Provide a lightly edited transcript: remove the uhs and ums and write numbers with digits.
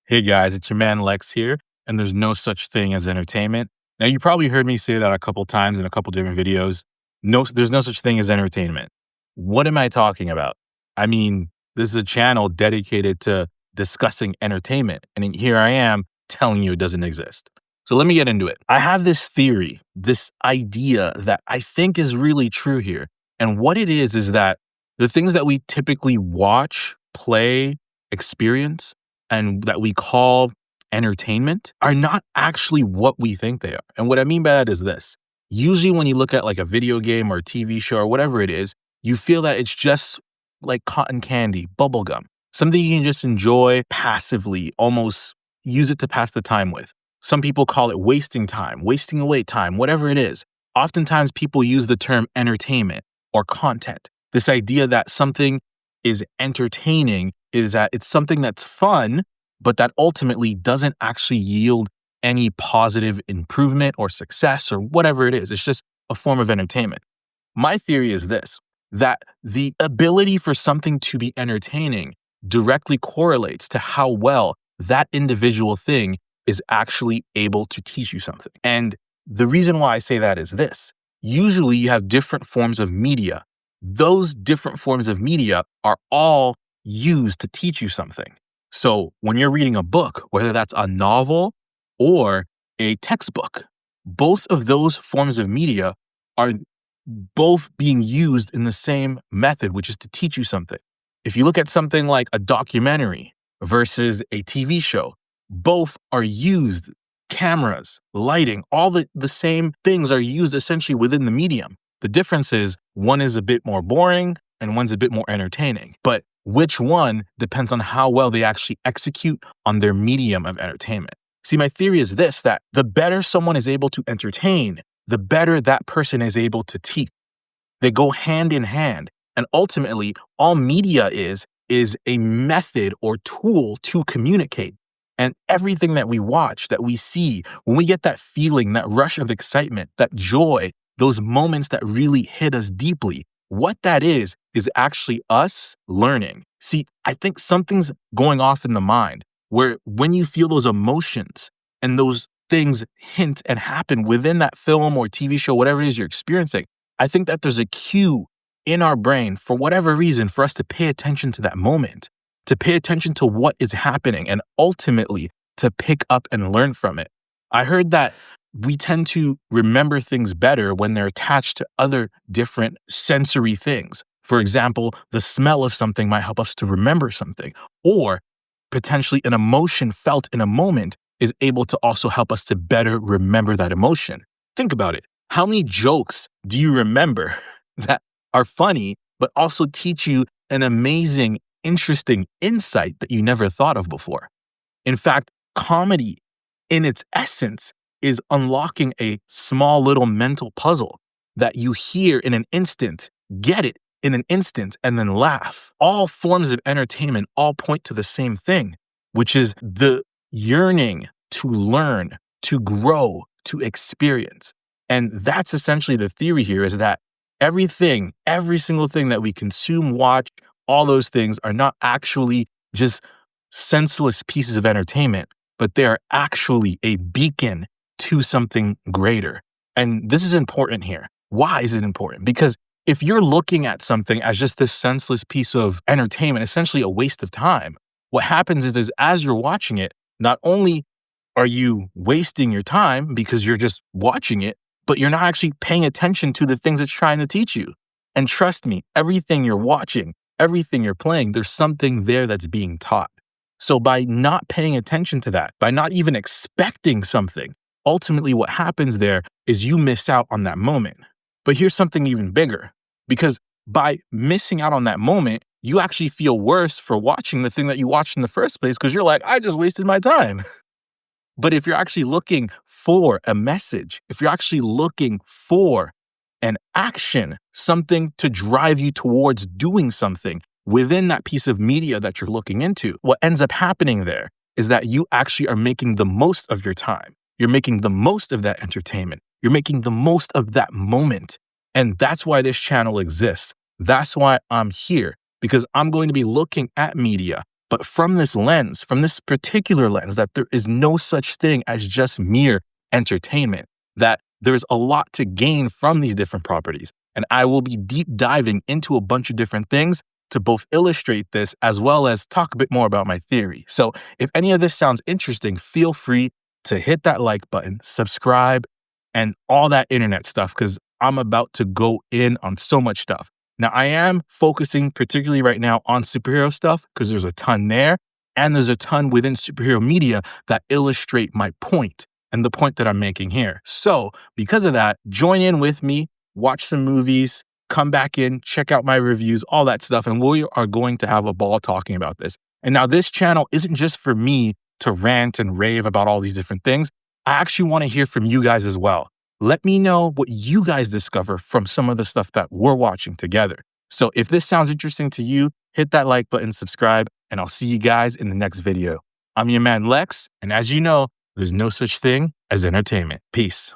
Hey guys, it's your man Lex here, and there's no such thing as entertainment. Now, you probably heard me say that a couple times in a couple different videos. No, there's no such thing as entertainment. What am I talking about? I mean, this is a channel dedicated to discussing entertainment, and here I am telling you it doesn't exist. So let me get into it. I have this theory, this idea that I think is really true here. And what it is that the things that we typically watch, play, experience, and that we call entertainment are not actually what we think they are. And what I mean by that is this. Usually when you look at like a video game or a TV show or whatever it is, you feel that it's just like cotton candy, bubblegum, something you can just enjoy passively, almost use it to pass the time with. Some people call it wasting time, wasting away time, whatever it is. Oftentimes people use the term entertainment or content. This idea that something is entertaining is that it's something that's fun, but that ultimately doesn't actually yield any positive improvement or success or whatever it is. It's just a form of entertainment. My theory is this, that the ability for something to be entertaining directly correlates to how well that individual thing is actually able to teach you something. And the reason why I say that is this. Usually you have different forms of media. Those different forms of media are all used to teach you something. So when you're reading a book, whether that's a novel or a textbook, both of those forms of media are both being used in the same method, which is to teach you something. If you look at something like a documentary versus a TV show, both are used, cameras, lighting, all the same things are used essentially within the medium. The difference is one is a bit more boring and one's a bit more entertaining. But which one depends on how well they actually execute on their medium of entertainment. See, my theory is this, that the better someone is able to entertain, the better that person is able to teach. They go hand in hand. And ultimately, all media is a method or tool to communicate. And everything that we watch, that we see, when we get that feeling, that rush of excitement, that joy, those moments that really hit us deeply, what that is actually us learning. See, I think something's going off in the mind where when you feel those emotions and those things hint and happen within that film or TV show, whatever it is you're experiencing, I think that there's a cue in our brain for whatever reason for us to pay attention to that moment, to pay attention to what is happening and ultimately to pick up and learn from it. I heard that we tend to remember things better when they're attached to other different sensory things. For example, the smell of something might help us to remember something, or potentially an emotion felt in a moment is able to also help us to better remember that emotion. Think about it. How many jokes do you remember that are funny, but also teach you an amazing, interesting insight that you never thought of before? In fact, comedy in its essence is unlocking a small little mental puzzle that you hear in an instant, get it in an instant, and then laugh. All forms of entertainment all point to the same thing, which is the yearning to learn, to grow, to experience. And that's essentially the theory here, is that every single thing that we consume, watch, all those things are not actually just senseless pieces of entertainment, but they are actually a beacon to something greater. And this is important here. Why is it important? Because if you're looking at something as just this senseless piece of entertainment, essentially a waste of time, what happens is as you're watching it, not only are you wasting your time because you're just watching it, but you're not actually paying attention to the things it's trying to teach you. And trust me, everything you're watching, everything you're playing, there's something there that's being taught. So by not paying attention to that, by not even expecting something, ultimately what happens there is you miss out on that moment. But here's something even bigger, because by missing out on that moment, you actually feel worse for watching the thing that you watched in the first place because you're like, I just wasted my time. But if you're actually looking for a message, if you're actually looking for an action, something to drive you towards doing something within that piece of media that you're looking into, what ends up happening there is that you actually are making the most of your time. You're making the most of that entertainment. You're making the most of that moment. And that's why this channel exists. That's why I'm here, because I'm going to be looking at media But from this lens, from this particular lens, that there is no such thing as just mere entertainment, that there's a lot to gain from these different properties. And I will be deep diving into a bunch of different things to both illustrate this as well as talk a bit more about my theory. So if any of this sounds interesting, feel free to hit that like button, subscribe, and all that internet stuff, because I'm about to go in on so much stuff. Now, I am focusing particularly right now on superhero stuff because there's a ton there, and there's a ton within superhero media that illustrate my point and the point that I'm making here. So because of that, join in with me, watch some movies, come back in, check out my reviews, all that stuff, and we are going to have a ball talking about this. And now this channel isn't just for me to rant and rave about all these different things. I actually want to hear from you guys as well. Let me know what you guys discover from some of the stuff that we're watching together. So if this sounds interesting to you, hit that like button, subscribe, and I'll see you guys in the next video. I'm your man Lex, and as you know, there's no such thing as entertainment. Peace.